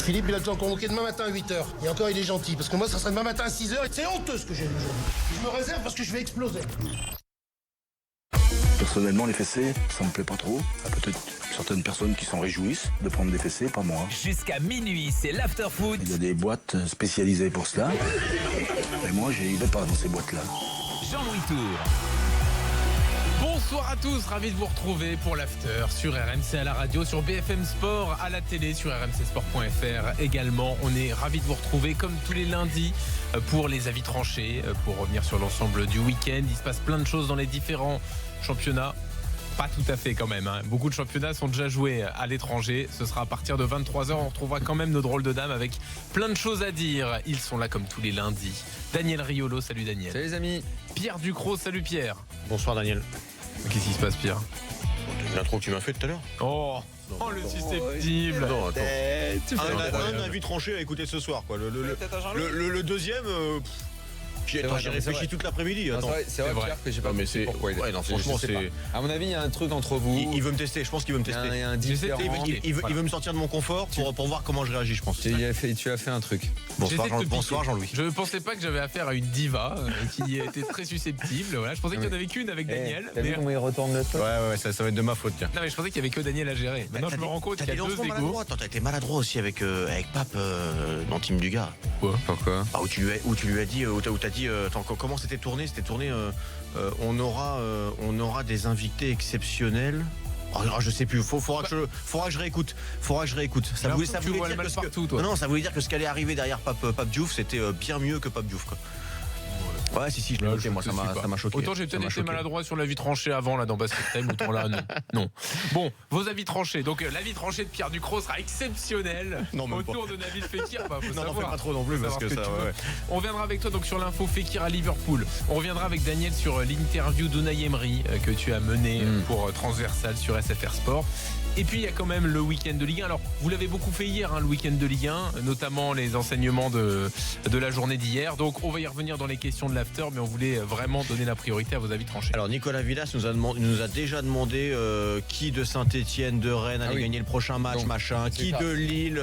Philippe, il a déjà convoqué demain matin à 8h. Et encore, il est gentil, parce que moi, ça sera demain matin à 6h. Et c'est honteux ce que j'ai vu aujourd'hui. Je me réserve parce que je vais exploser. Personnellement, les fessées, ça me plaît pas trop. Il y a peut-être certaines personnes qui s'en réjouissent de prendre des fessées, pas moi. Jusqu'à minuit, c'est l'after-foot. Il y a des boîtes spécialisées pour cela. Et moi, j'y vais pas dans ces boîtes-là. Jean-Louis Tour. Bonsoir à tous, ravi de vous retrouver pour l'after sur RMC à la radio, sur BFM Sport, à la télé, sur rmcsport.fr également. On est ravi de vous retrouver comme tous les lundis pour les avis tranchés, pour revenir sur l'ensemble du week-end. Il se passe plein de choses dans les différents championnats. Pas tout à fait quand même, hein. Beaucoup de championnats sont déjà joués à l'étranger. Ce sera à partir de 23h. On retrouvera quand même nos drôles de dames avec plein de choses à dire. Ils sont là comme tous les lundis. Daniel Riolo, salut Daniel. Salut les amis. Pierre Ducrot, salut Pierre. Bonsoir Daniel. Qu'est-ce qui se passe Pierre? L'intro que tu m'as fait tout à l'heure. Oh, le susceptible. Non, attends. Un avis tranché à écouter ce soir, quoi. Le deuxième. J'ai réfléchi toute l'après-midi. Attends. C'est vrai Pierre, que j'ai pas compris pourquoi il est. Ouais, non, franchement, c'est. À mon avis, il y a un truc entre vous. Il veut me tester, je pense qu'il veut me tester. Il y a un différent. Il veut me sortir de mon confort pour voir comment je réagis, je pense. Tu as fait un truc. Bonsoir Jean-Louis. Je ne pensais pas que j'avais affaire à une diva qui était très susceptible. Voilà, je pensais qu'il y en avait qu'une avec Daniel. T'as vu comment il retourne le truc? Ouais, ça va être de ma faute, tiens. Non, mais je pensais qu'il y avait que Daniel à gérer. Maintenant, je me rends compte qu'il y a deux égos. T'as été maladroit aussi avec Pape dans Team du gars. Pourquoi? Où tu lui as dit, où t'as dit, comment c'était tourné? C'était tourné. On aura des invités exceptionnels. Oh, je sais plus. Faudra que je réécoute. Ça voulait dire ça voulait dire que ce qui allait arriver derrière Pape Diouf, c'était bien mieux que Pape Diouf, quoi. Ouais, si, je l'ai noté, moi, ça m'a choqué. Autant j'ai peut-être été maladroit sur l'avis tranché avant, là, dans Basket Time, autant là, non. Bon, vos avis tranchés. Donc, l'avis tranché de Pierre Ducrot sera exceptionnel. Non, même autour de Nabil Fekir. Non, n'en fais pas trop non plus, parce que ça, ouais. On reviendra avec toi, donc, sur l'info Fekir à Liverpool. On reviendra avec Daniel sur l'interview d'Unai Emery que tu as menée pour Transversal sur SFR Sport. Et puis il y a quand même le week-end de Ligue 1. Alors vous l'avez beaucoup fait hier, le week-end de Ligue 1, notamment les enseignements de la journée d'hier. Donc on va y revenir dans les questions de l'after, mais on voulait vraiment donner la priorité à vos avis tranchés. Alors Nicolas Villas nous a déjà demandé qui de Saint-Etienne, de Rennes allait gagner le prochain match, qui de Lille,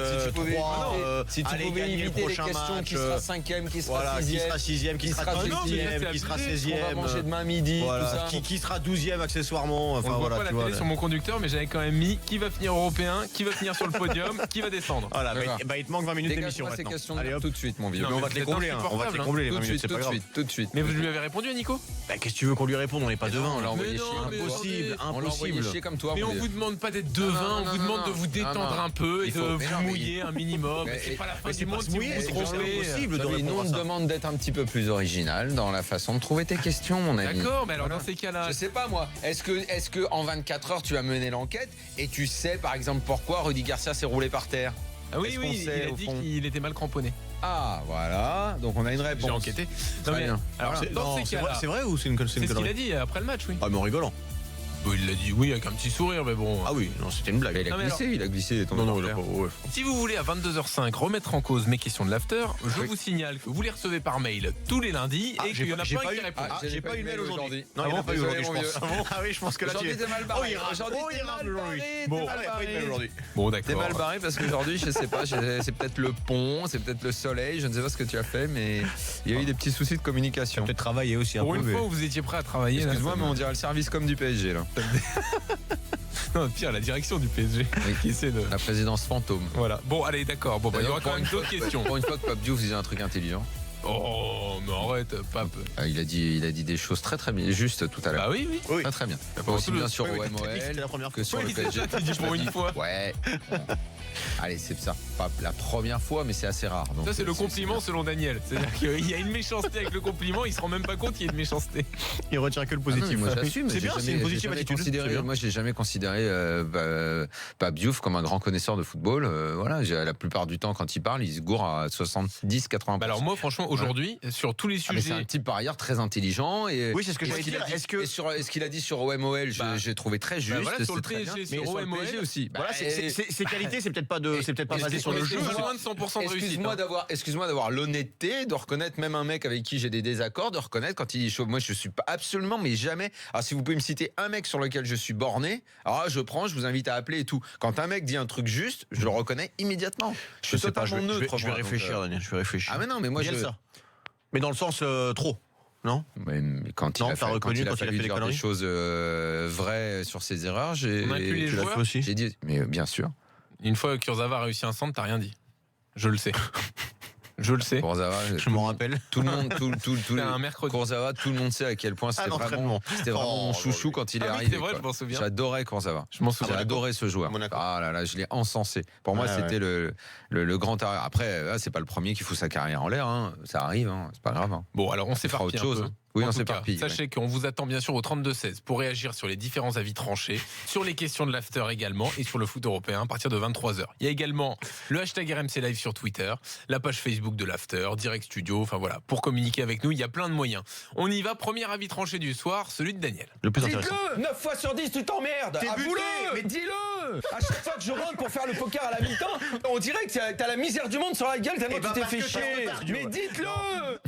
si tu pouvais éviter les questions, qui sera 5e, qui sera 6e, qui sera 7e, qui sera 16e, on va manger demain midi, voilà, qui sera 12e accessoirement. Enfin, on voit pas la télé sur mon conducteur, mais j'avais quand même mis qui va finir européen, qui va finir sur le podium, qui va descendre. Voilà, il te manque 20 minutes d'émission maintenant. Ces questions tout de suite, mon vieux. On va te les combler, les 20 minutes, c'est pas grave. Tout de suite. Mais vous lui avez répondu à Nico? Qu'est-ce que tu veux qu'on lui réponde? On n'est pas devant. On l'a envoyé chier. Impossible. Comme toi. Mais on vous demande pas d'être devin, on vous demande de vous détendre un peu et de vous mouiller un minimum. C'est pas la fin du monde si vous vous trompez. Nous on te demande d'être un petit peu plus original dans la façon de trouver tes questions, mon ami. D'accord, mais alors dans ces cas-là, je sais pas moi. Est-ce que en 24 heures tu as mené l'enquête et tu sais par exemple pourquoi Rudy Garcia s'est roulé par terre? Ah oui, il a dit qu'il était mal cramponné. Ah voilà, donc on a une réponse. J'ai enquêté. C'est vrai ou c'est une connerie? C'est ce qu'il a dit après le match, oui. Ah mais en rigolant. Il l'a dit oui avec un petit sourire, mais bon. Ah oui, non, c'était une blague. Il a glissé. Non, si vous voulez à 22h05 remettre en cause mes questions de l'after, je vous signale que vous les recevez par mail tous les lundis et qu'il y en a pas qui répondent. J'ai pas eu de mail aujourd'hui. Non, il n'y en a pas eu aujourd'hui, je pense. Ah oui, je pense que là tu es mal barré. Bon, d'accord. T'es mal barré parce qu'aujourd'hui, je sais pas, c'est peut-être le pont, c'est peut-être le soleil, je ne sais pas ce que tu as fait, mais il y a eu des petits soucis de communication. Peut-être travailler aussi un peu. Pour une fois où vous étiez prêt à travailler. Excuse-moi, mais on dirait le service comme du PSG là. Non, pire, la direction du PSG qui essaie de... La présidence fantôme. Voilà. Bon, allez, d'accord. Bon, il y aura quand même d'autres questions. Pour une fois que Pape Diouf disait un truc intelligent. Oh, mais arrête, Pape. Il a dit des choses très très bien, juste tout à l'heure. Ah oui. Très très bien. Aussi bien sur OMOL que sur le PSG. T'as dit pour une fois. Ouais. Allez, c'est ça. Pas la première fois, mais c'est assez rare. Donc ça, c'est le compliment selon Daniel. C'est-à-dire qu'il y a une méchanceté avec le compliment, il se rend même pas compte qu'il y a une méchanceté. Il retient que le positif. Moi, j'assume. C'est bien, c'est une positive attitude. Moi, j'ai jamais considéré Pape Diouf comme un grand connaisseur de football. Voilà, la plupart du temps, quand il parle, il se gourre à 70-80%. Alors moi, franchement, aujourd'hui sur tous les Mais c'est sujets. un type par ailleurs très intelligent. Et, Oui, c'est ce que et j'allais qu'il a dire. dit- Est-ce que- et ce qu'il a dit sur OMOL, Bah, j'ai trouvé très juste. voilà, sur le c'est très PSG, bien. sur Mais le OMOL PSG aussi. Voilà, ses qualités, c'est peut-être pas basé sur le jeu. Excuse-moi, moins de 100% de réussite. Excuse-moi d'avoir l'honnêteté de reconnaître même un mec avec qui j'ai des désaccords, de reconnaître quand il dit chaud. Moi, je suis pas absolument, mais jamais. Alors, si vous pouvez me citer un mec sur lequel je suis borné, alors je vous invite à appeler et tout. Quand un mec dit un truc juste, je le reconnais immédiatement. Je suis sais pas, totalement neutre. je vais moi, donc, réfléchir, Daniel, je vais réfléchir. Ah mais non, mais moi Bielsa. Mais dans le sens trop, non? Mais quand Non, il a t'as fait, reconnu quand il a quand il a fallu fait des dire des conneries choses vraies sur ses erreurs, j'ai On inclut les Tu l'as joueurs. fait aussi. j'ai dit, mais bien sûr. Une fois que Kurzawa a réussi un centre, t'as rien dit. Je le sais. Je le sais. Kurzawa, Je m'en rappelle. tout le monde, tout C'était les un mercredi. Kurzawa, tout le monde sait à quel point c'était l'entraînement. vraiment mon chouchou quand il est Ah oui, arrivé. c'est vrai, quoi. je m'en souviens. J'adorais Kurzawa. Je m'en J'ai souviens. adoré ce joueur. Monaco. Ah là là, je l'ai encensé. Pour moi, Ouais, c'était le grand arrière. Après, c'est pas le premier qui fout sa carrière en l'air. Hein. Ça arrive, hein. C'est pas grave. Hein. Bon, alors on fera s'éparpille autre chose. un peu. Oui, En on tout s'éparpille. cas, sachez qu'on vous attend bien sûr au 32-16 pour réagir sur les différents avis tranchés, sur les questions de l'after également et sur le foot européen à partir de 23h. Il y a également le hashtag RMC Live sur Twitter, la page Facebook de l'after, Direct Studio, enfin voilà, pour communiquer avec nous, il y a plein de moyens. On y va, premier avis tranché du soir, celui de Daniel. Le plus intéressant. Dites-le 9 fois sur 10, tu t'emmerdes. T'es buté, Avoue-le. mais dis-le. À chaque fois que je rentre pour faire le poker à la mi-temps, on dirait que t'as la misère du monde sur la gueule tellement Eh ben, tu t'es parce fait que t'es chier. en retard, Mais Joe. dites-le.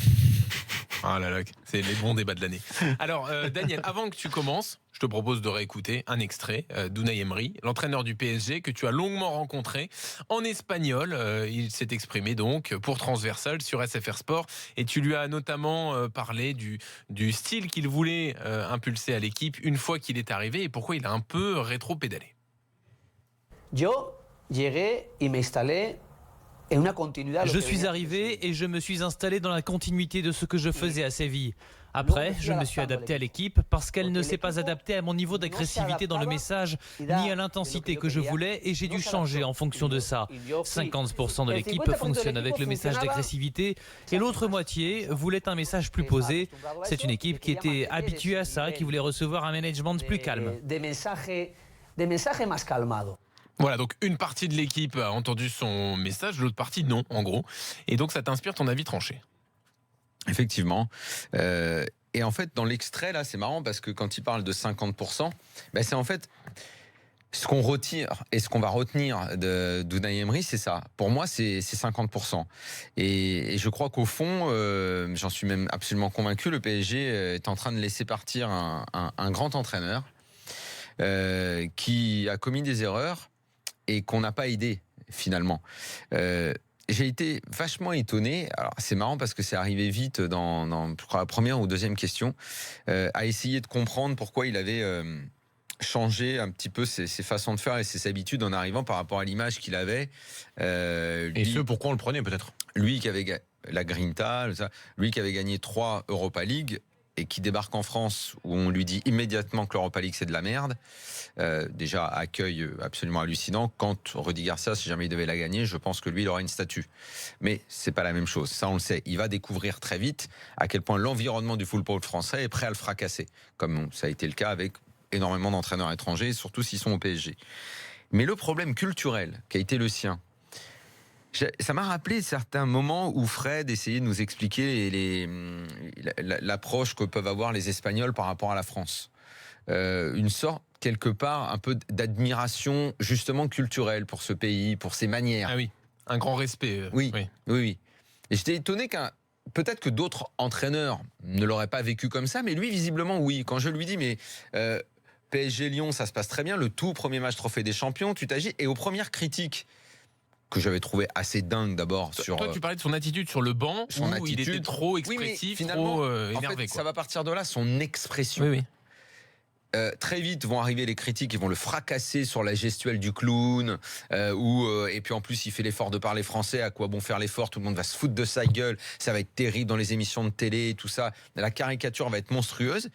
Ah là là, c'est les bons débats de l'année. Alors Daniel, avant que tu commences, je te propose de réécouter un extrait d'Unai Emery, l'entraîneur du PSG que tu as longuement rencontré en espagnol. Il s'est exprimé donc pour Transversal sur SFR Sport et tu lui as notamment parlé du style qu'il voulait impulser à l'équipe une fois qu'il est arrivé et pourquoi il a un peu rétro-pédalé. Yo llegué y me instalé en una continuidad. Je suis arrivé et je me suis installé dans la continuité de ce que je faisais à Séville. Après, je me suis adapté à l'équipe parce qu'elle ne s'est pas adaptée à mon niveau d'agressivité dans le message ni à l'intensité que je voulais et j'ai dû changer en fonction de ça. 50% de l'équipe fonctionne avec le message d'agressivité et l'autre moitié voulait un message plus posé. C'est une équipe qui était habituée à ça, qui voulait recevoir un management plus calme. De mensaje más calmado. Voilà, donc une partie de l'équipe a entendu son message, l'autre partie non, en gros. Et donc ça t'inspire ton avis tranché. Effectivement. Et en fait, dans l'extrait, là, c'est marrant parce que quand il parle de 50%, ben c'est en fait ce qu'on retire et ce qu'on va retenir d'Unai Emery, c'est ça. Pour moi, c'est 50%. Et je crois qu'au fond, j'en suis même absolument convaincu, le PSG est en train de laisser partir un grand entraîneur qui a commis des erreurs et qu'on n'a pas aidé, finalement. J'ai été vachement étonné. Alors c'est marrant parce que c'est arrivé vite dans je crois, la première ou deuxième question, à essayer de comprendre pourquoi il avait changé un petit peu ses façons de faire et ses habitudes en arrivant par rapport à l'image qu'il avait. Et ce, pourquoi on le prenait peut-être? Lui qui avait la Grinta, lui qui avait gagné 3 Europa League et qui débarque en France où on lui dit immédiatement que l'Europa League c'est de la merde. Déjà, accueil absolument hallucinant. Quand Rudy Garcia, si jamais il devait la gagner, je pense que lui, il aura une statue. Mais c'est pas la même chose. Ça, on le sait. Il va découvrir très vite à quel point l'environnement du football français est prêt à le fracasser. Comme ça a été le cas avec énormément d'entraîneurs étrangers, surtout s'ils sont au PSG. Mais le problème culturel qui a été le sien, ça m'a rappelé certains moments où Fred essayait de nous expliquer l'approche que peuvent avoir les Espagnols par rapport à la France. Une sorte, quelque part, un peu d'admiration justement culturelle pour ce pays, pour ses manières. Ah oui, un grand respect. Oui. Et j'étais étonné peut-être que d'autres entraîneurs ne l'auraient pas vécu comme ça, mais lui, visiblement, oui. Quand je lui dis, mais PSG Lyon, ça se passe très bien, le tout premier match Trophée des Champions, tu t'agis. Et aux premières critiques que j'avais trouvé assez dingue d'abord sur... Toi, tu parlais de son attitude sur le banc, son où attitude. il était trop Oui, mais expressif, finalement, trop en énervé. fait, ça va partir de là, son expression. Oui. Très vite vont arriver les critiques, ils vont le fracasser sur la gestuelle du clown, et puis en plus il fait l'effort de parler français, à quoi bon faire l'effort, tout le monde va se foutre de sa gueule, ça va être terrible dans les émissions de télé, tout ça, la caricature va être monstrueuse,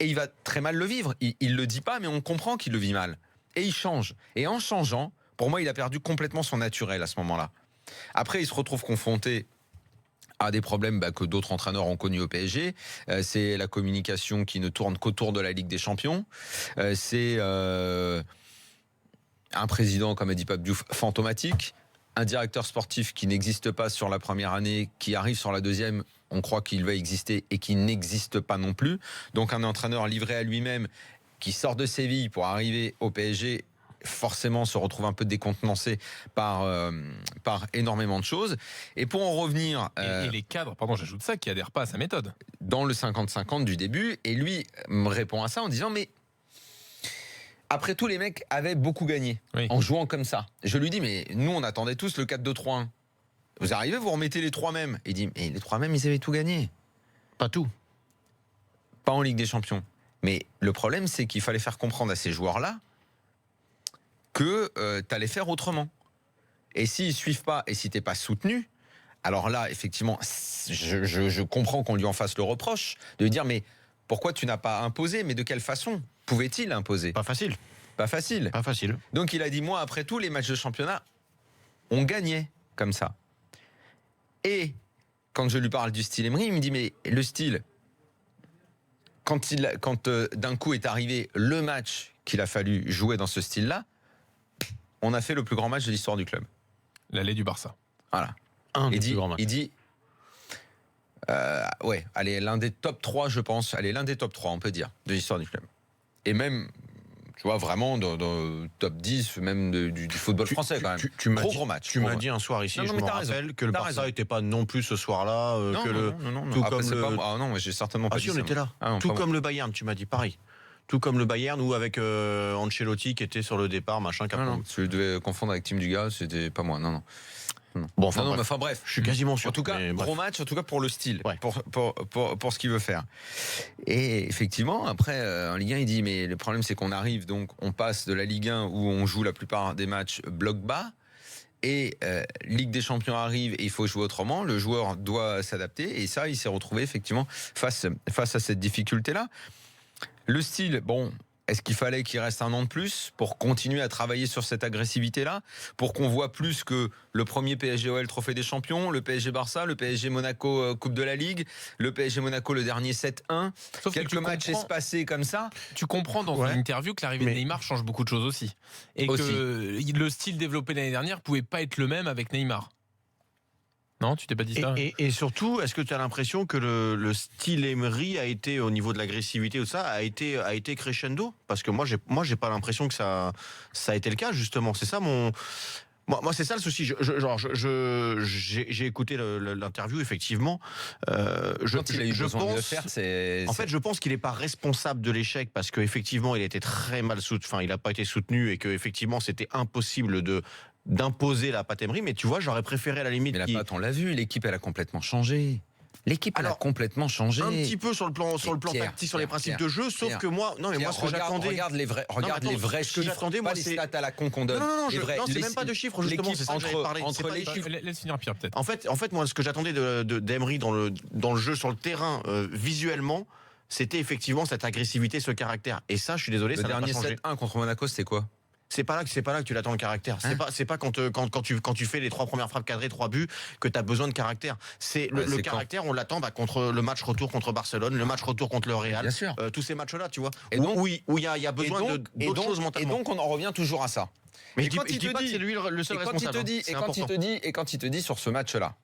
et il va très mal le vivre, il le dit pas, mais on comprend qu'il le vit mal, et il change, et en changeant, pour moi il a perdu complètement son naturel à ce moment-là. Après il se retrouve confronté à des problèmes que d'autres entraîneurs ont connus au PSG. C'est la communication qui ne tourne qu'autour de la Ligue des Champions. C'est un président, comme a dit Pape Diouf, fantomatique, un directeur sportif qui n'existe pas sur la première année, qui arrive sur la deuxième, on croit qu'il va exister et qui n'existe pas non plus. Donc un entraîneur livré à lui-même qui sort de Séville pour arriver au PSG, forcément se retrouve un peu décontenancé par énormément de choses. Et pour en revenir... Et les cadres, pardon, j'ajoute ça, qui adhèrent pas à sa méthode. Dans le 50-50 du début, et lui me répond à ça en disant, mais après tout, les mecs avaient beaucoup gagné en jouant comme ça. Je lui dis, mais nous, on attendait tous le 4-2-3-1. Vous arrivez, vous remettez les 3 mêmes. Il dit, mais les 3 mêmes, ils avaient tout gagné. Pas tout. Pas en Ligue des Champions. Mais le problème, c'est qu'il fallait faire comprendre à ces joueurs-là que tu allais faire autrement. Et s'ils ne suivent pas, et si tu n'es pas soutenu, alors là, effectivement, je comprends qu'on lui en fasse le reproche, de lui dire, mais pourquoi tu n'as pas imposé? Mais de quelle façon pouvait-il imposer? Pas facile. Pas facile. Pas facile. Donc il a dit, moi, après tout, les matchs de championnat, on gagnait comme ça. Et quand je lui parle du style Emery, il me dit, mais le style... Quand d'un coup est arrivé le match qu'il a fallu jouer dans ce style-là, on a fait le plus grand match de l'histoire du club. L'aller du Barça. Voilà. Un des plus grands matchs. Il dit, ouais, allez, l'un des top 3, je pense. Allez, l'un des top 3, on peut dire, de l'histoire du club. Et même, tu vois, vraiment dans le top 10, même du football français, quand même. Gros match. Tu m'as dit un soir ici, je me rappelle, que le Barça n'était pas non plus ce soir-là. Non. Après, non, j'ai certainement pas dit ça. Ah si, on était là. Tout comme le Bayern, tu m'as dit, pareil. Tout comme le Bayern ou avec Ancelotti qui était sur le départ, machin. Non, tu devais confondre avec Tim Dugas, c'était pas moi, non. Bon, enfin bref, je suis quasiment sûr. En tout cas, gros match, en tout cas pour le style, pour ce qu'il veut faire. Et effectivement, après, en Ligue 1, il dit, mais le problème c'est qu'on arrive, donc on passe de la Ligue 1 où on joue la plupart des matchs bloc bas, et Ligue des Champions arrive et il faut jouer autrement, le joueur doit s'adapter, et ça, il s'est retrouvé effectivement face à cette difficulté-là. Le style, bon... Est-ce qu'il fallait qu'il reste un an de plus pour continuer à travailler sur cette agressivité-là, pour qu'on voit plus que le premier PSG-OL Trophée des Champions, le PSG-Barça, le PSG-Monaco Coupe de la Ligue, le PSG-Monaco le dernier 7-1, quelques matchs espacés comme ça. Tu comprends dans une interview que l'arrivée de Neymar change beaucoup de choses aussi. Et que le style développé l'année dernière ne pouvait pas être le même avec Neymar. Non, tu t'es pas dit ça. Et surtout, est-ce que tu as l'impression que le style Emery a été, au niveau de l'agressivité ou ça, a été crescendo? Parce que moi, j'ai pas l'impression que ça a été le cas, justement. C'est ça mon... Moi, c'est ça le souci. J'ai écouté l'interview, effectivement. Quand il a eu besoin de le faire, en fait, je pense qu'il n'est pas responsable de l'échec parce qu'effectivement, il a été très mal soutenu. Enfin, il n'a pas été soutenu et qu'effectivement, c'était impossible d'imposer la patte Emery. Mais tu vois, j'aurais préféré à la limite. Mais la patte, on l'a vu, l'équipe, elle a complètement changé. L'équipe a complètement changé. Un petit peu sur le plan tactique, sur les principes de jeu, sauf que moi, non mais moi ce que j'attendais. Regarde les vrais chiffres, pas les stats à la con qu'on donne. Non, c'est même pas de chiffres justement. C'est ça que j'avais parlé. Entre les chiffres. Laisse finir Pierre peut-être. En fait, moi ce que j'attendais d'Emery dans le jeu sur le terrain visuellement, c'était effectivement cette agressivité, ce caractère. Et ça, je suis désolé, ça n'a pas changé. Le dernier 7-1 contre Monaco, c'était quoi? C'est pas là que tu l'attends le caractère. C'est pas quand tu fais les 3 premières frappes cadrées, 3 buts, que tu as besoin de caractère. C'est le caractère, on l'attend contre le match retour contre Barcelone, le match retour contre le Real. Bien sûr. Tous ces matchs-là, tu vois. Et donc, où il y a besoin d'autres choses mentalement. Et donc on en revient toujours à ça. Mais je dis pas que c'est lui le seul responsable. Et quand il te dit sur ce match-là,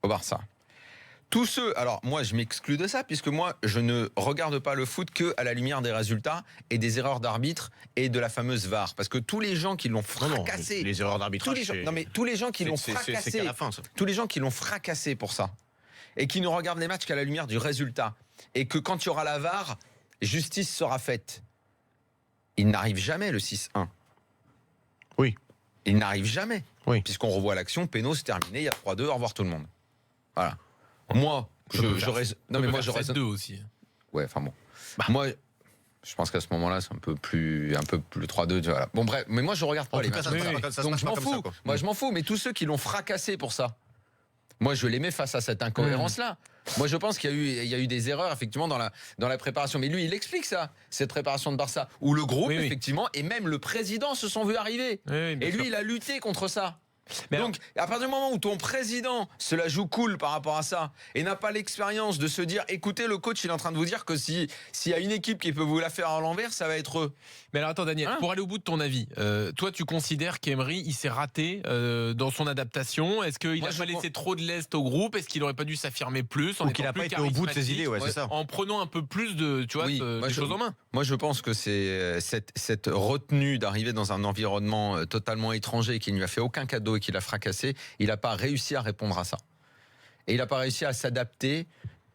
au Barça, tous ceux, alors moi je m'exclus de ça puisque moi je ne regarde pas le foot que à la lumière des résultats et des erreurs d'arbitre et de la fameuse VAR, parce que tous les gens qui l'ont fracassé, les erreurs d'arbitrage, tous les gens qui l'ont fracassé, tous les gens qui l'ont fracassé pour ça et qui ne regardent les matchs qu'à la lumière du résultat et que quand il y aura la VAR, justice sera faite. Il n'arrive jamais le 6-1. Oui. Il n'arrive jamais. Oui. Puisqu'on revoit l'action, péno, c'est terminé, il y a 3-2, au revoir tout le monde. Voilà. Moi, j'aurais 2 aussi. Ouais, enfin bon. Moi, je pense qu'à ce moment-là, c'est un peu plus 3-2. Voilà. Bon, bref, mais moi, je regarde pas les matchs. Donc, je m'en fous. Moi, je m'en fous. Mais tous ceux qui l'ont fracassé pour ça, moi, je les mets face à cette incohérence-là. Moi, je pense qu'il y a eu des erreurs, effectivement, dans la préparation. Mais lui, il explique ça, cette préparation de Barça, où le groupe, effectivement, et même le président se sont vus arriver. Et lui, il a lutté contre ça. Mais Donc, à partir du moment où ton président se la joue cool par rapport à ça et n'a pas l'expérience de se dire, écoutez, le coach, il est en train de vous dire que s'il y a une équipe qui peut vous la faire à l'envers, ça va être eux. Mais alors attends Daniel, pour aller au bout de ton avis, toi tu considères qu'Emery il s'est raté dans son adaptation? Est-ce qu'il a pas laissé trop de lest au groupe? Est-ce qu'il aurait pas dû s'affirmer plus? Ou qu'il n'a pas été au bout de ses idées, c'est ça. En prenant un peu plus de, tu vois, des choses en main. Moi, je pense que c'est cette retenue d'arriver dans un environnement totalement étranger qui ne lui a fait aucun cadeau et qui l'a fracassé, il n'a pas réussi à répondre à ça. Et il n'a pas réussi à s'adapter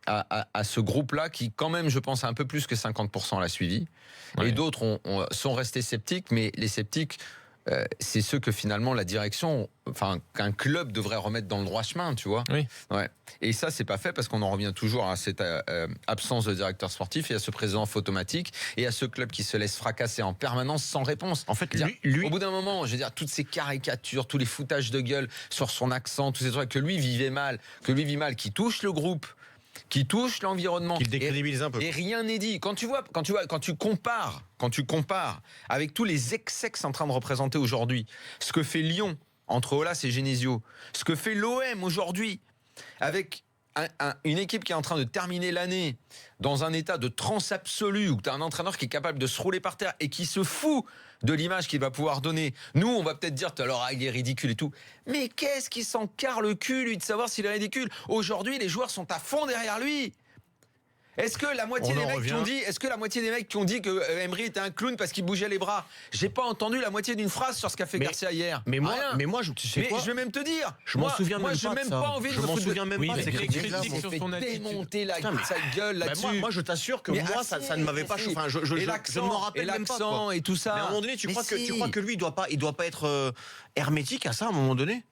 à ce groupe-là qui, quand même, je pense, un peu plus que 50% l'a suivi. Ouais. Et d'autres sont restés sceptiques, mais les sceptiques, c'est ceux que finalement la direction, enfin qu'un club devrait remettre dans le droit chemin, tu vois. Oui. Ouais. Et ça, c'est pas fait parce qu'on en revient toujours à cette absence de directeur sportif et à ce président automatique et à ce club qui se laisse fracasser en permanence sans réponse. En fait, lui, au bout d'un moment, je veux dire, toutes ces caricatures, tous les foutages de gueule sur son accent, tous ces trucs que lui vit mal, qui touchent le groupe, qui touche l'environnement, qui le décrédibilise un peu. Et rien n'est dit. Quand tu compares avec tous les excès que c'est en train de représenter aujourd'hui, ce que fait Lyon entre Aulas et Genesio, ce que fait l'OM aujourd'hui avec une équipe qui est en train de terminer l'année dans un état de transe absolue où tu as un entraîneur qui est capable de se rouler par terre et qui se fout de l'image qu'il va pouvoir donner. Nous, on va peut-être dire, alors il est ridicule et tout. Mais qu'est-ce qui s'en carre le cul, lui, de savoir s'il est ridicule? Aujourd'hui, les joueurs sont à fond derrière lui. Est-ce que la moitié des mecs qui ont dit que Emery était un clown parce qu'il bougeait les bras? J'ai pas entendu la moitié d'une phrase sur ce qu'a fait Garcia hier. Mais moi, tu sais quoi? Je vais même te dire. Je m'en souviens même pas. Moi, j'ai même pas envie de me foutre. Souviens même pas. C'est critiques sur son démonter sa gueule là-dessus. Moi, je t'assure que moi, ça ne m'avait pas. Enfin, je ne m'en rappelle même pas. L'accent et tout ça. Mais à un moment donné, tu crois que lui, il doit pas être hermétique à ça à un moment donné?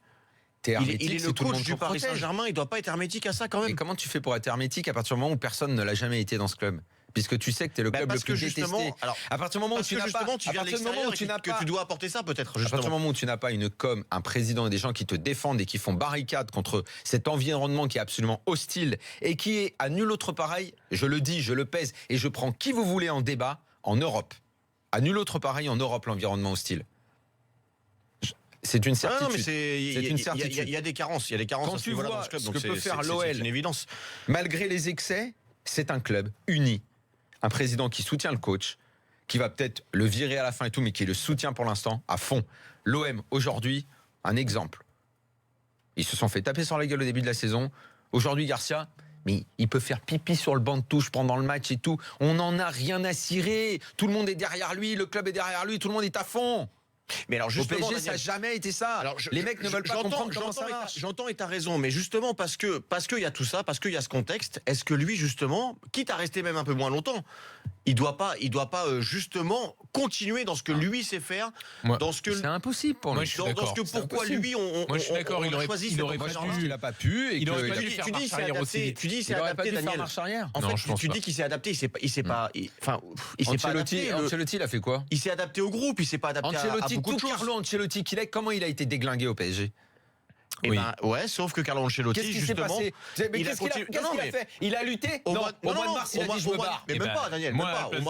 Il est le coach du Paris Saint-Germain, il doit pas être hermétique à ça quand même. Et comment tu fais pour être hermétique à partir du moment où personne ne l'a jamais été dans ce club? Puisque tu sais que tu es le club le plus détesté. Alors, à partir du moment où tu n'as pas, tu dois apporter ça peut-être. À partir du moment où tu n'as pas une com, un président et des gens qui te défendent et qui font barricade contre cet environnement qui est absolument hostile et qui est à nul autre pareil, je le dis, je le pèse et je prends qui vous voulez en débat en Europe. À nul autre pareil en Europe, l'environnement hostile. C'est une certitude. Non, mais il y a des carences. Il y a des carences. Quand tu vois dans ce club, ce que peut faire l'OL, c'est une évidence. Malgré les excès, c'est un club uni. Un président qui soutient le coach, qui va peut-être le virer à la fin et tout, mais qui le soutient pour l'instant à fond. L'OM, aujourd'hui, un exemple. Ils se sont fait taper sur la gueule au début de la saison. Aujourd'hui, Garcia, mais il peut faire pipi sur le banc de touche pendant le match et tout. On n'en a rien à cirer. Tout le monde est derrière lui, le club est derrière lui, tout le monde est à fond. Mais alors justement, au PSG, ça n'a jamais été ça. Alors, les mecs ne veulent pas comprendre comment ça marche. J'entends et t'as raison, mais justement parce qu'il y a tout ça, parce qu'il y a ce contexte, est-ce que lui justement, quitte à rester même un peu moins longtemps, il doit pas justement continuer dans ce que lui sait faire, dans ce que c'est impossible pour lui. Dans ce que pourquoi lui on je suis d'accord, il aurait choisi, il aurait pas pu. Il aurait pas dû faire marche arrière aussi. Tu dis il s'est adapté, Daniel. En fait, tu dis qu'il s'est adapté, il s'est pas adapté. Ancelotti, il a fait quoi? Il s'est adapté au groupe, il s'est pas adapté à beaucoup de choses. Carlo Ancelotti, comment il a été déglingué au PSG? Sauf que Carlo Ancelotti, qu'est-ce qui s'est passé? Mais qu'est-ce qu'il a fait? Il a lutté? Au mois de mars, il a dit je me barre. Mais même pas, Daniel, même pas. Au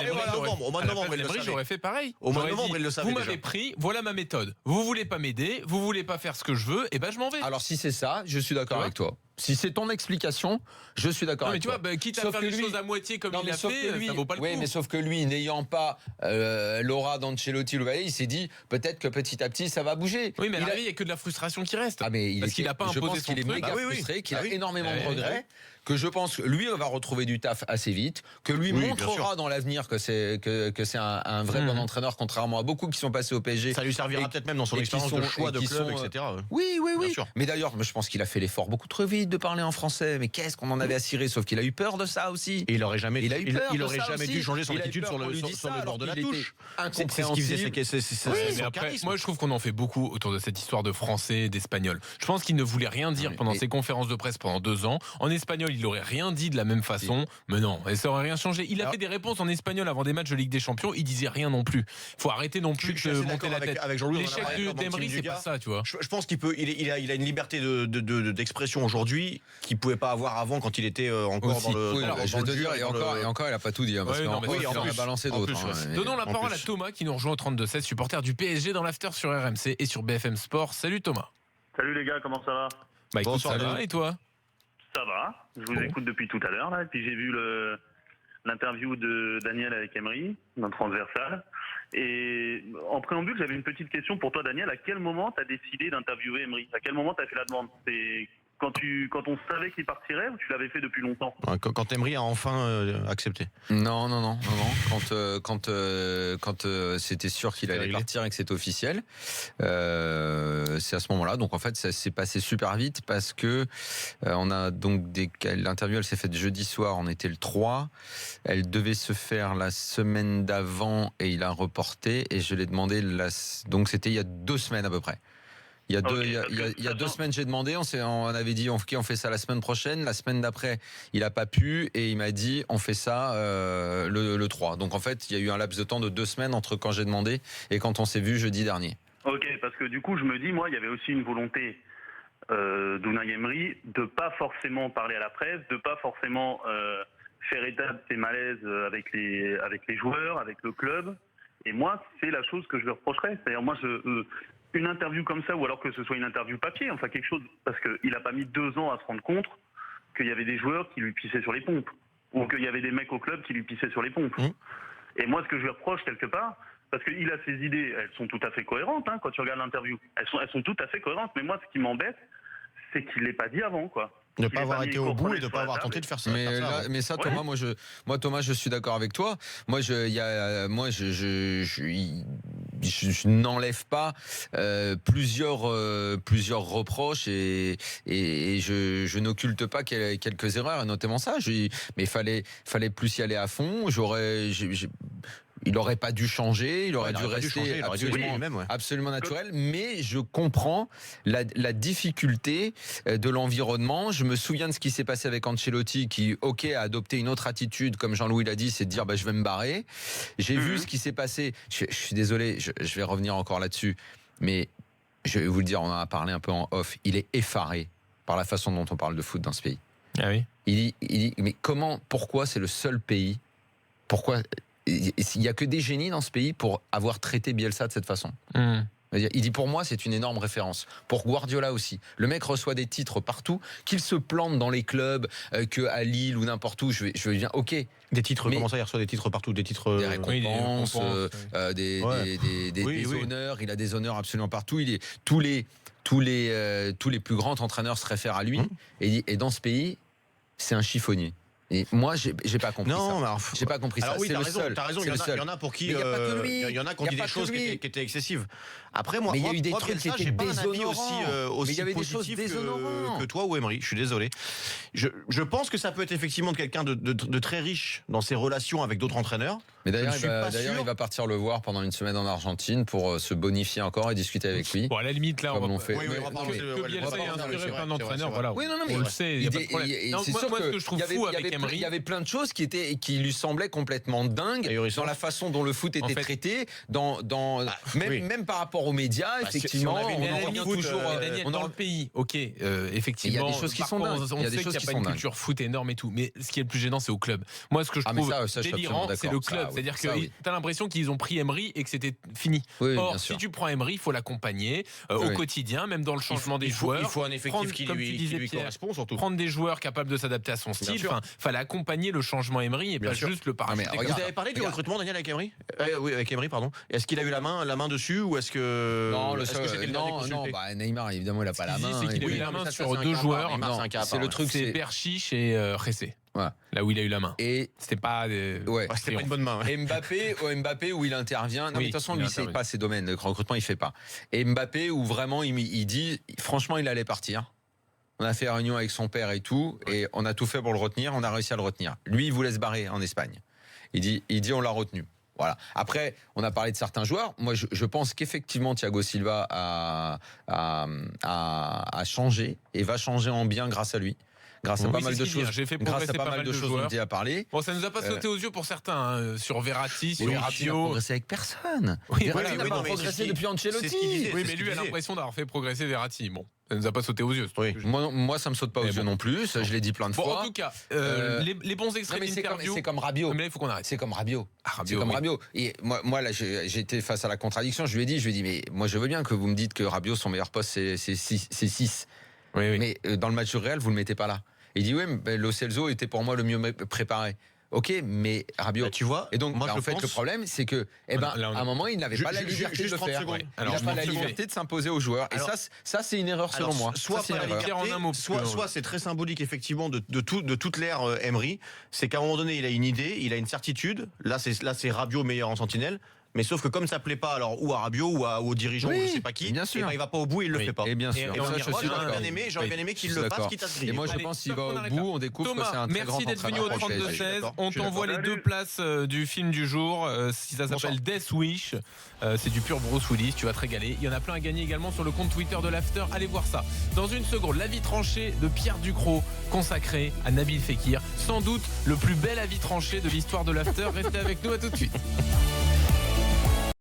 mois de novembre, il le savait. J'aurais fait pareil. Au mois de novembre, il le savait. Vous m'avez pris, voilà ma méthode. Vous voulez pas m'aider, vous voulez pas faire ce que je veux, et ben je m'en vais. Alors si c'est ça, je suis d'accord avec toi. Si c'est ton explication, je suis d'accord avec toi. Mais tu vois, quitte à faire les choses à moitié comme il a fait, ça vaut pas le coup. Oui, mais sauf que lui, n'ayant pas l'aura d'Ancelotti, il s'est dit peut-être que petit à petit, ça va bouger. Oui, mais à l'arrivée, il n'y a que de la frustration qui reste. Parce qu'il n'a pas imposé son truc. Je pense qu'il est méga frustré, qu'il a énormément de regrets. Que je pense que lui va retrouver du taf assez vite, que lui montrera dans l'avenir que c'est un vrai bon entraîneur, contrairement à beaucoup qui sont passés au PSG. Ça lui servira peut-être même dans son expérience de choix de club, etc. Oui. Mais d'ailleurs, je pense qu'il a fait l'effort beaucoup trop vite de parler en français. Mais qu'est-ce qu'on en avait à cirer? Sauf qu'il a eu peur de ça aussi. Et il aurait jamais dû changer son attitude sur le bord de la touche. C'est ce qu'il faisait. Moi, je trouve qu'on en fait beaucoup autour de cette histoire de français, d'espagnol. Je pense qu'il ne voulait rien dire pendant ses conférences de presse pendant 2 ans. En espagnol, il n'aurait rien dit de la même façon, mais non, et ça aurait rien changé. Il a fait des réponses en espagnol avant des matchs de Ligue des Champions, il disait rien non plus. Il faut arrêter non plus de monter la tête. L'échec d'Emery, c'est pas ça, tu vois. Je pense qu'il a une liberté d'expression aujourd'hui qu'il pouvait pas avoir avant quand il était encore dans le. Je vais te dire, et encore, il a pas tout dit, parce qu'on a balancé d'autres. Donnons la parole à Thomas qui nous rejoint au 32-16, supporter du PSG dans l'after sur RMC et sur BFM Sport. Salut Thomas. Salut les gars, comment ça va? Bah écoute, Bonsoir, ça va Denis. et toi? Ça va. Je vous écoute depuis tout à l'heure là, et puis j'ai vu l'interview de Daniel avec Emery, notre transversal. Et en préambule, j'avais une petite question pour toi, Daniel. À quel moment tu as décidé d'interviewer Emery? À quel moment tu as fait la demande? C'est quand on savait qu'il partirait ou tu l'avais fait depuis longtemps? Quand Emery a enfin accepté. Non. Quand c'était sûr qu'il allait partir et que c'était officiel, c'est à ce moment-là. Donc en fait, ça s'est passé super vite parce que on a donc l'interview, elle s'est faite jeudi soir. On était le 3. Elle devait se faire la semaine d'avant et il a reporté. Et je l'ai demandé donc c'était il y a 2 semaines à peu près. Il y a 2 semaines, j'ai demandé, on avait dit on fait ça la semaine prochaine. La semaine d'après, il n'a pas pu et il m'a dit on fait ça le 3. Donc en fait, il y a eu un laps de temps de 2 semaines entre quand j'ai demandé et quand on s'est vu jeudi dernier. Ok, parce que du coup, je me dis, moi, il y avait aussi une volonté d'Unai Emery de pas forcément parler à la presse, de pas forcément faire état de ses malaises avec les joueurs, avec le club. Et moi, c'est la chose que je lui reprocherais. C'est-à-dire, moi, une interview comme ça, ou alors que ce soit une interview papier, enfin quelque chose, parce qu'il n'a pas mis 2 ans à se rendre compte qu'il y avait des joueurs qui lui pissaient sur les pompes, ou qu'il y avait des mecs au club qui lui pissaient sur les pompes. Et moi, ce que je lui reproche quelque part, parce qu'il a ses idées, elles sont tout à fait cohérentes, hein, quand tu regardes l'interview. Elles sont tout à fait cohérentes, mais moi, ce qui m'embête, c'est qu'il ne l'ait pas dit avant, quoi. Ne pas avoir été au bout et de ne pas avoir tenté de faire ça. Mais ça, Thomas, Thomas, je suis d'accord avec toi. Moi, je n'enlève pas plusieurs reproches et je n'occulte pas quelques erreurs, et notamment ça. Mais fallait plus y aller à fond. Il n'aurait pas dû changer, il aurait dû rester absolument naturel, mais je comprends la difficulté de l'environnement. Je me souviens de ce qui s'est passé avec Ancelotti qui, a adopté une autre attitude, comme Jean-Louis l'a dit, c'est de dire je vais me barrer. J'ai vu ce qui s'est passé, je suis désolé, je vais revenir encore là-dessus, mais je vais vous le dire, on en a parlé un peu en off, il est effaré par la façon dont on parle de foot dans ce pays. Ah oui. Il dit mais pourquoi c'est le seul pays, pourquoi il n'y a que des génies dans ce pays pour avoir traité Bielsa de cette façon. Il dit pour moi c'est une énorme référence. Pour Guardiola aussi. Le mec reçoit des titres partout, qu'il se plante dans les clubs, qu'à Lille ou n'importe où, je vais bien, ok. Des titres, comment ça il reçoit des titres partout? Des titres, des récompenses, des honneurs. Il a des honneurs absolument partout. Tous les plus grands entraîneurs se réfèrent à lui. Et dans ce pays, c'est un chiffonnier. Et moi, j'ai pas compris ça. J'ai pas compris ça. Oui, c'est t'as raison. Il y en a pour qui il y en a qui ont dit des choses qui étaient excessives. Après, moi, il y a eu des trucs qui étaient pas un avis aussi positif que toi ou Emery. Je suis désolé. Je pense que ça peut être effectivement quelqu'un de très riche dans ses relations avec d'autres entraîneurs. Mais d'ailleurs, il va partir le voir pendant une semaine en Argentine pour se bonifier encore et discuter avec lui. Bon, à la limite, là, on fait. Que Bielsa ait inspiré plein d'entraîneurs, voilà. Oui, non, mais on le sait, il n'y a pas de problème. C'est sûr que je trouve fou avec Emery, il y avait plein de choses qui lui semblaient complètement dingues dans la façon dont le foot était traité, même par rapport aux médias, effectivement. On revient toujours dans le pays. Ok, effectivement. Il y a des choses qui sont dingues. On sait qu'il n'y a pas une culture foot énorme et tout, mais ce qui est le plus gênant, c'est au club. Moi, ce que je trouve délirant, c'est le club. C'est-à-dire que t'as l'impression qu'ils ont pris Emery et que c'était fini. Or, si tu prends Emery, il faut l'accompagner au quotidien, même dans le changement des joueurs. Il faut un effectif qui lui correspond surtout. Prendre des joueurs capables de s'adapter à son style. Fallait accompagner le changement Emery et pas juste le parachuter. Vous avez parlé du recrutement, Daniel, avec Emery? Oui, avec Emery, pardon. Est-ce qu'il a eu la main dessus ou est-ce que Neymar, évidemment, il n'a pas la main. Il a eu la main sur 2 joueurs. C'est le truc, c'est Berchiche et Ressé. Voilà. Là où il a eu la main. Et c'était pas une bonne main. Et Mbappé où il intervient. Non, mais de toute façon, lui, c'est pas ses domaines. Le recrutement, il fait pas. Et Mbappé où vraiment il dit, franchement, il allait partir. On a fait une réunion avec son père et tout, et on a tout fait pour le retenir. On a réussi à le retenir. Lui, il voulait se barrer en Espagne. Il dit, on l'a retenu. Voilà. Après, on a parlé de certains joueurs. Moi, je pense qu'effectivement, Thiago Silva a changé et va changer en bien grâce à lui. grâce à Oui, pas c'est mal ce de qu'il dit, choses. j'ai fait Grâce progresser à pas mal de choses dont joueurs. il a parlé. Bon, ça nous a pas sauté aux yeux pour certains, hein, sur Verratti, sur Oui, Verratti n'a Rabiot. progressé avec personne. Oui, Verratti voilà, n'a oui, pas non, mais progressé c'est ce depuis Ancelotti. c'est ce qu'il disait. Oui, c'est mais ce lui qu'il a disait. l'impression d'avoir fait progresser Verratti. Bon, ça nous a pas sauté aux yeux. Oui. Moi, ça me saute pas aux Mais yeux bon. non plus. Je l'ai dit plein de Bon, fois. en tout cas, les bons Non, extraits mais d'interview. c'est comme Rabiot. Mais là, il faut qu'on arrête. C'est comme Rabiot. Ah, Rabiot, C'est comme oui. Rabiot. Et moi là, j'étais face à la contradiction. Je lui ai dit, mais moi, je veux bien que vous me dites que Rabiot, son meilleur poste, c'est 6. Oui, oui. Mais dans le match du Real, vous le mettez pas là. Il dit, oui, mais Lo Celso était pour moi le mieux préparé. Ok, mais Rabiot. Bah, tu vois, Et donc, moi, en je fait, pense- le problème, c'est que, Là, on à un moment, il n'avait pas la liberté juste de le 30 faire. secondes. Ouais. Alors, Il n'a pas la 30 secondes. liberté de s'imposer aux joueurs. Et Alors- ça, c'est une erreur selon moi. Soit Ça, c'est pas la une erreur. liberté, Pierre, en un mot, parce que- soit c'est très symbolique effectivement de toute l'ère Emery. C'est qu'à un moment donné, il a une idée, il a une certitude. Là, c'est Rabiot meilleur en sentinelle. Mais sauf que comme ça plaît pas, alors ou à Rabiot ou aux dirigeants, Oui, ou je sais pas qui, bien sûr. et ben, il va pas au bout, et il le Oui. fait pas. Et bien sûr. Et on ça, y je revient. suis j'aurais bien Oui. aimé qu'il Je le suis fasse, d'accord. quitte à se Et griller. moi, je Allez, pense qu'il stop, va on au arrête bout. là. On découvre que Thomas, c'est un très grand merci d'être venu au entraîneur. 32-16. On Je suis t'envoie les d'accord. 2 places du film du jour. Si ça s'appelle Death Wish, c'est du pur Bruce Willis. Tu vas te régaler. Il y en a plein à gagner également sur le compte Twitter de l'After. Allez voir ça. Dans une seconde, l'avis tranché de Pierre Ducrot, consacré à Nabil Fekir. Sans doute le plus bel avis tranché de l'histoire de l'After. Restez avec nous, à tout de suite.